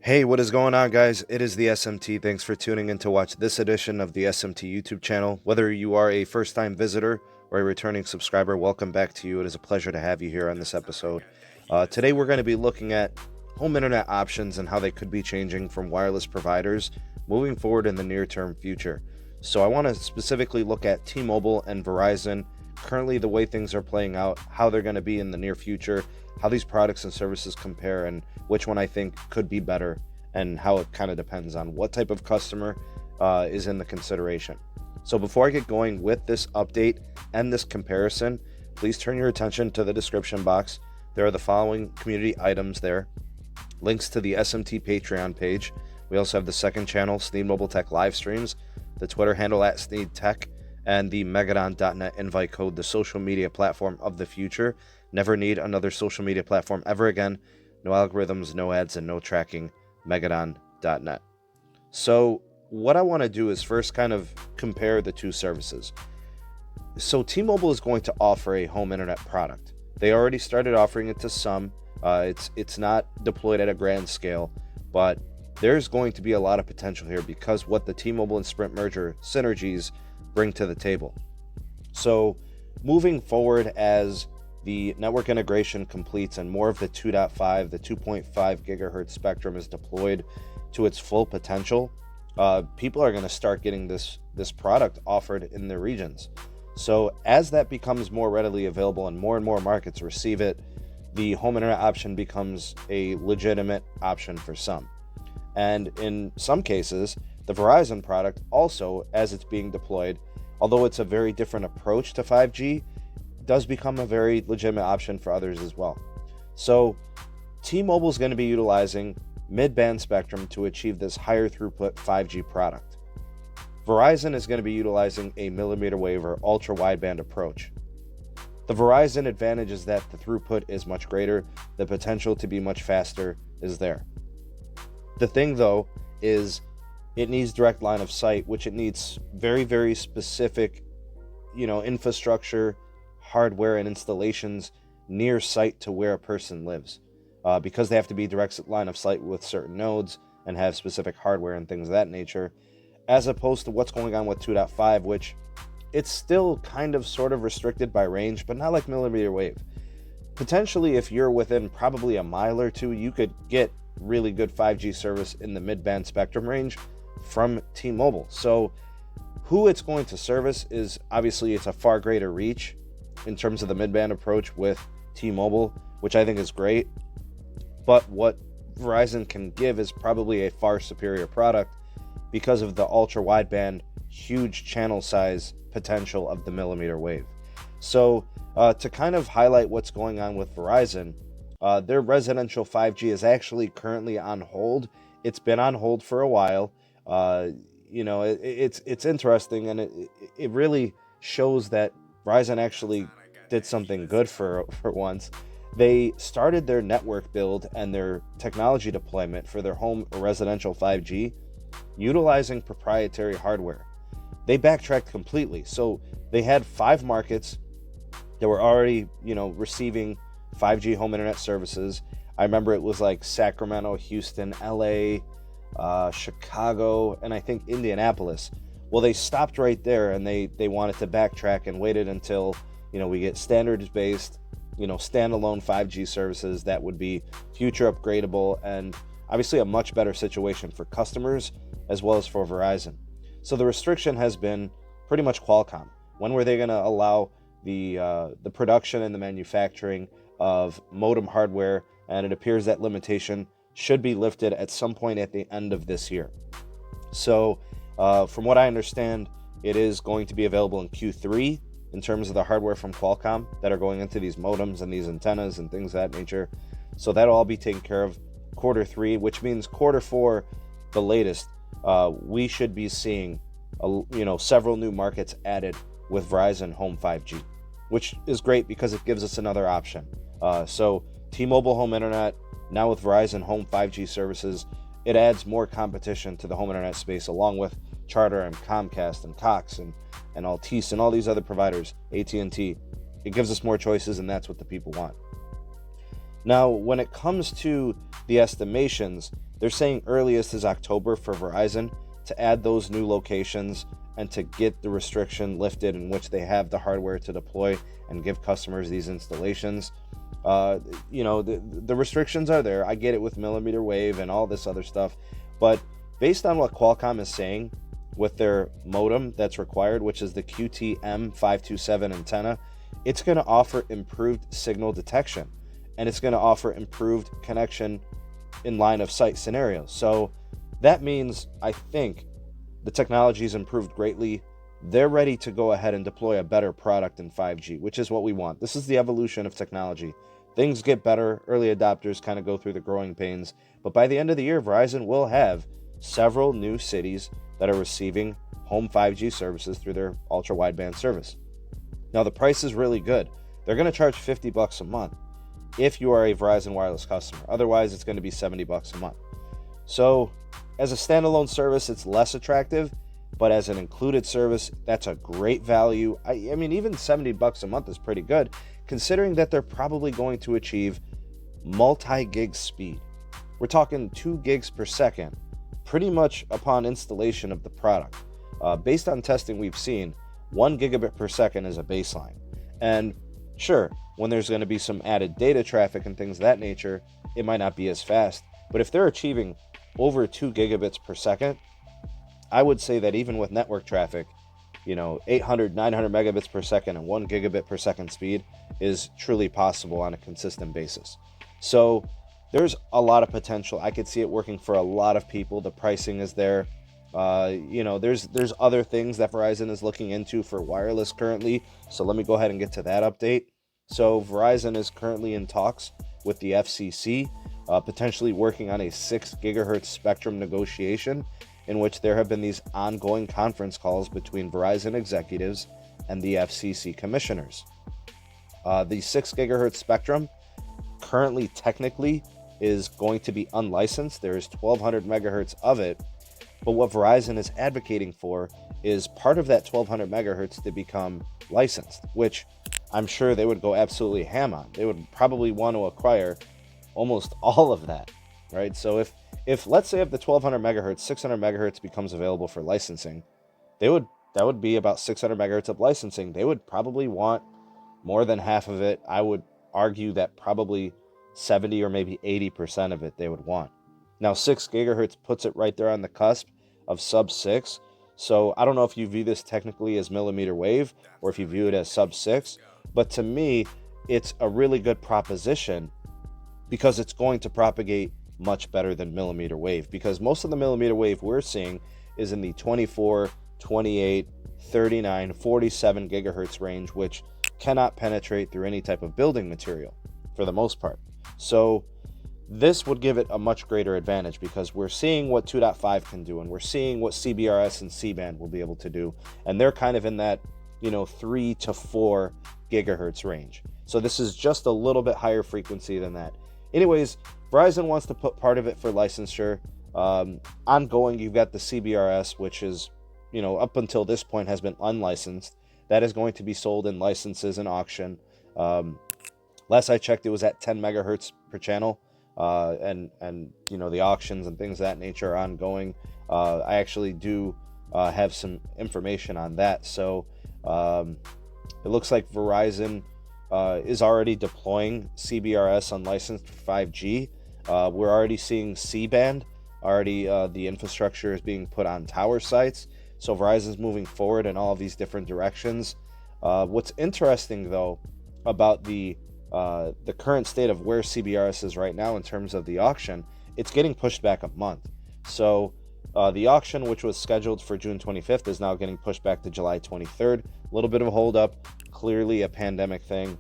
Hey, what is going on, guys? It is the SMT. Thanks for tuning in to watch this edition of the SMT YouTube channel. Whether you are a first-time visitor or a returning subscriber, welcome back to you. It is a pleasure to have you here on this episode. Today, we're going to be looking at home internet options and how they could be changing from wireless providers moving forward in the near-term future. So I want to specifically look at T-Mobile and Verizon, currently the way things are playing out, how they're going to be in the near future, how these products and services compare, and which one I think could be better, and how it kind of depends on what type of customer is in the consideration. So before I get going with this update and this comparison, please turn your attention to the description box. There are the following community items there. Links to the SMT Patreon page. We also have the second channel, Sneed Mobile Tech live streams, the Twitter handle at Sneed Tech, and the Megadon.net invite code, the social media platform of the future. Never need another social media platform ever again. No algorithms, no ads, and no tracking. Megadon.net. So what I want to do is first kind of compare the two services. So T-Mobile is going to offer a home internet product. They already started offering it to some. It's not deployed at a grand scale, but there's going to be a lot of potential here because what the T-Mobile and Sprint merger synergies bring to the table. So moving forward, as the network integration completes and more of the 2.5, the 2.5 gigahertz spectrum is deployed to its full potential, people are going to start getting this product offered in their regions. So as that becomes more readily available and more markets receive it, the home internet option becomes a legitimate option for some. And in some cases, the Verizon product also, as it's being deployed, although it's a very different approach to 5G, does become a very legitimate option for others as well. So T-Mobile is going to be utilizing mid-band spectrum to achieve this higher throughput 5G product. Verizon is going to be utilizing a millimeter wave or ultra wideband approach. The Verizon advantage is that the throughput is much greater, the potential to be much faster is there. The thing though is it needs direct line of sight, which it needs very specific, infrastructure, hardware and installations near site to where a person lives, because they have to be direct line of sight with certain nodes and have specific hardware and things of that nature, as opposed to what's going on with 2.5, which it's still kind of sort of restricted by range, but not like millimeter wave. Potentially, if you're within probably a mile or two, you could get really good 5G service in the mid-band spectrum range from T-Mobile. So who it's going to service is obviously it's a far greater reach in terms of the mid-band approach with T-Mobile, which I think is great. But what Verizon can give is probably a far superior product because of the ultra-wideband, huge channel size potential of the millimeter wave. So to kind of highlight what's going on with Verizon, their residential 5G is actually currently on hold. It's been on hold for a while. It's interesting, and it really shows that Verizon actually did something good for once. They started their network build and their technology deployment for their home residential 5G utilizing proprietary hardware. They backtracked completely. So they had 5 markets that were already, receiving 5G home internet services. I remember it was like Sacramento, Houston, LA, Chicago, and I think Indianapolis. Well, they stopped right there and they wanted to backtrack and waited until, we get standards-based, standalone 5G services that would be future upgradable and obviously a much better situation for customers as well as for Verizon. So the restriction has been pretty much Qualcomm. When were they going to allow the production and the manufacturing of modem hardware? And it appears that limitation should be lifted at some point at the end of this year. So from what I understand, it is going to be available in Q3 in terms of the hardware from Qualcomm that are going into these modems and these antennas and things of that nature. So that'll all be taken care of Q3, which means Q4, the latest, we should be seeing several new markets added with Verizon Home 5G, which is great because it gives us another option. So T-Mobile home internet, now with Verizon Home 5G services, it adds more competition to the home internet space along with Charter and Comcast and Cox and Altice and all these other providers, AT&T. It gives us more choices, and that's what the people want. Now, when it comes to the estimations, they're saying earliest is October for Verizon to add those new locations and to get the restriction lifted in which they have the hardware to deploy and give customers these installations. The restrictions are there. I get it with millimeter wave and all this other stuff, but based on what Qualcomm is saying with their modem that's required, which is the QTM527 antenna, it's going to offer improved signal detection, and it's going to offer improved connection in line of sight scenarios. So that means, I think, the technology's improved greatly. They're ready to go ahead and deploy a better product in 5G, which is what we want. This is the evolution of technology. Things get better, early adopters kind of go through the growing pains, but by the end of the year, Verizon will have several new cities that are receiving home 5G services through their ultra-wideband service. Now, the price is really good. They're going to charge $50 a month if you are a Verizon Wireless customer. Otherwise, it's going to be $70 a month. So, as a standalone service, it's less attractive, but as an included service, that's a great value. I mean, even $70 a month is pretty good, considering that they're probably going to achieve multi-gig speed. We're talking 2 gigs per second, pretty much upon installation of the product. Based on testing we've seen, 1 gigabit per second is a baseline. And sure, when there's going to be some added data traffic and things of that nature, it might not be as fast. But if they're achieving over 2 gigabits per second, I would say that even with network traffic, 800, 900 megabits per second and 1 gigabit per second speed is truly possible on a consistent basis. So there's a lot of potential. I could see it working for a lot of people. The pricing is there. There's other things that Verizon is looking into for wireless currently. So let me go ahead and get to that update. So Verizon is currently in talks with the FCC, potentially working on a 6 gigahertz spectrum negotiation, in which there have been these ongoing conference calls between Verizon executives and the FCC commissioners. The 6 gigahertz spectrum currently technically is going to be unlicensed. There is 1200 megahertz of it, but what Verizon is advocating for is part of that 1200 megahertz to become licensed, which I'm sure they would go absolutely ham on. They would probably want to acquire almost all of that, right? So if let's say of the 1200 megahertz, 600 megahertz becomes available for licensing, that would be about 600 megahertz of licensing. They would probably want more than half of it. I would argue that probably 70 or maybe 80% of it they would want. Now, 6 gigahertz puts it right there on the cusp of sub 6. So I don't know if you view this technically as millimeter wave or if you view it as sub 6, but to me, it's a really good proposition because it's going to propagate much better than millimeter wave, because most of the millimeter wave we're seeing is in the 24, 28, 39, 47 gigahertz range, which cannot penetrate through any type of building material for the most part. So this would give it a much greater advantage because we're seeing what 2.5 can do, and we're seeing what CBRS and C-band will be able to do, and they're kind of in that 3 to 4 gigahertz range. So this is just a little bit higher frequency than that. Anyways, Verizon wants to put part of it for licensure. Ongoing, you've got the CBRS, which is, up until this point has been unlicensed. That is going to be sold in licenses and auction. Last I checked, it was at 10 megahertz per channel. And the auctions and things of that nature are ongoing. I actually do have some information on that. So it looks like Verizon is already deploying CBRS unlicensed 5G. We're already seeing C-band. Already the infrastructure is being put on tower sites. So Verizon's moving forward in all of these different directions. What's interesting, though, about the current state of where CBRS is right now in terms of the auction, it's getting pushed back a month. So the auction, which was scheduled for June 25th, is now getting pushed back to July 23rd. A little bit of a holdup, clearly a pandemic thing,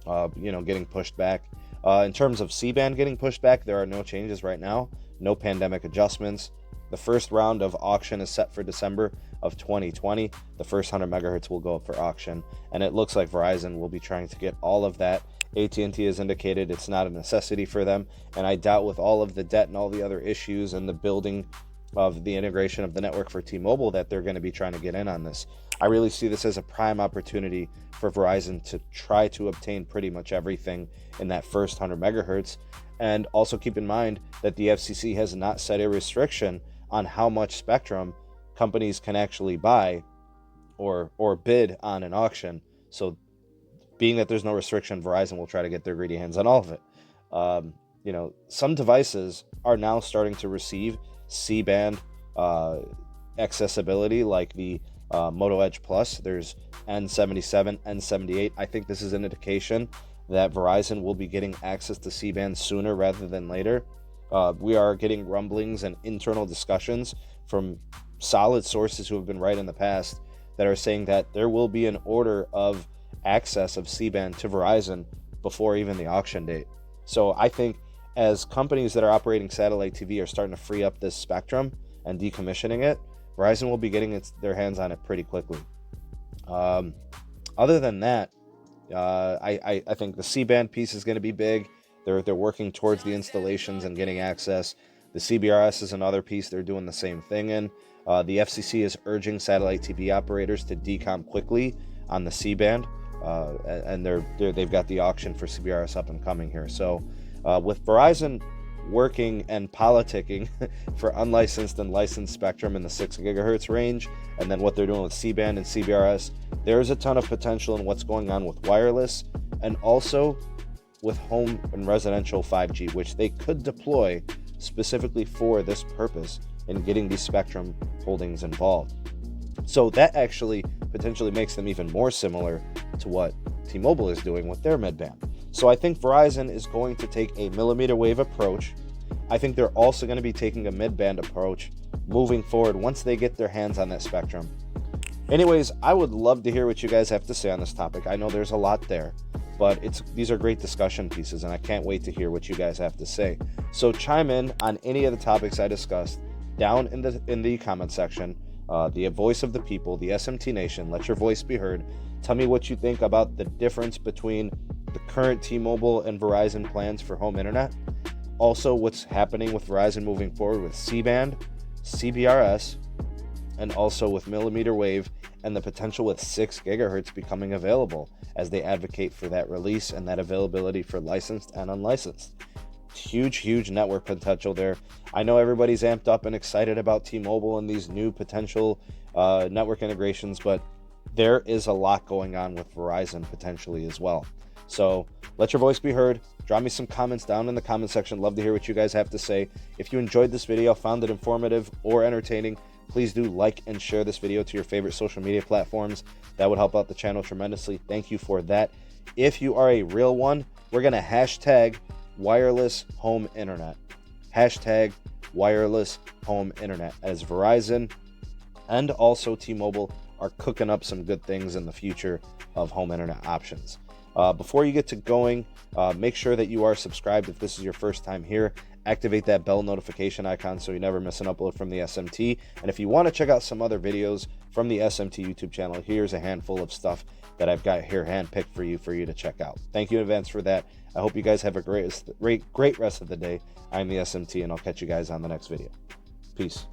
getting pushed back. In terms of C-band getting pushed back, there are no changes right now, no pandemic adjustments. The first round of auction is set for December of 2020. The first 100 megahertz will go up for auction, and it looks like Verizon will be trying to get all of that. AT&T has indicated it's not a necessity for them, and I doubt with all of the debt and all the other issues and the building of the integration of the network for T-Mobile that they're going to be trying to get in on this. I really see this as a prime opportunity for Verizon to try to obtain pretty much everything in that first 100 megahertz. And also keep in mind that the FCC has not set a restriction on how much spectrum companies can actually buy or bid on an auction. So being that there's no restriction, Verizon will try to get their greedy hands on all of it. You know, some devices are now starting to receive C-band accessibility, like the Moto Edge Plus. There's N77, N78. I think this is an indication that Verizon will be getting access to C-band sooner rather than later. We are getting rumblings and internal discussions from solid sources who have been right in the past that are saying that there will be an order of access of C-band to Verizon before even the auction date. So I think as companies that are operating satellite TV are starting to free up this spectrum and decommissioning it, Verizon will be getting their hands on it pretty quickly. Other than that, I think the C-band piece is going to be big. They're working towards the installations and getting access. The CBRS is another piece they're doing the same thing in. The FCC is urging satellite TV operators to decom quickly on the C-band, and they've got the auction for CBRS up and coming here. So with Verizon working and politicking for unlicensed and licensed spectrum in the 6 gigahertz range, and then what they're doing with C-band and CBRS, there's a ton of potential in what's going on with wireless and also with home and residential 5G, which they could deploy specifically for this purpose in getting these spectrum holdings involved. So that actually potentially makes them even more similar to what T-Mobile is doing with their mid-band. So I think Verizon is going to take a millimeter wave approach. I think they're also going to be taking a mid-band approach moving forward once they get their hands on that spectrum. Anyways, I would love to hear what you guys have to say on this topic. I know there's a lot there, but these are great discussion pieces, and I can't wait to hear what you guys have to say. So chime in on any of the topics I discussed down in the comment section. The voice of the people, the SMT Nation, let your voice be heard. Tell me what you think about the difference between the current T-Mobile and Verizon plans for home internet. Also, what's happening with Verizon moving forward with C-band, CBRS, and also with millimeter wave and the potential with 6 gigahertz becoming available as they advocate for that release and that availability for licensed and unlicensed. Huge network potential there. I know everybody's amped up and excited about T-Mobile and these new potential network integrations, but there is a lot going on with Verizon potentially as well. So let your voice be heard. Drop me some comments down in the comment section. Love to hear what you guys have to say. If you enjoyed this video, found it informative or entertaining, please do like and share this video to your favorite social media platforms. That would help out the channel tremendously. Thank you for that. If you are a real one, we're going to hashtag wireless home internet. Hashtag wireless home internet, as Verizon and also T-Mobile are cooking up some good things in the future of home internet options. Before you get to going, make sure that you are subscribed if this is your first time here. Activate that bell notification icon so you never miss an upload from the SMT. And if you want to check out some other videos from the SMT YouTube channel, here's a handful of stuff that I've got here handpicked for you to check out. Thank you in advance for that. I hope you guys have a great rest of the day. I'm the SMT, and I'll catch you guys on the next video. Peace.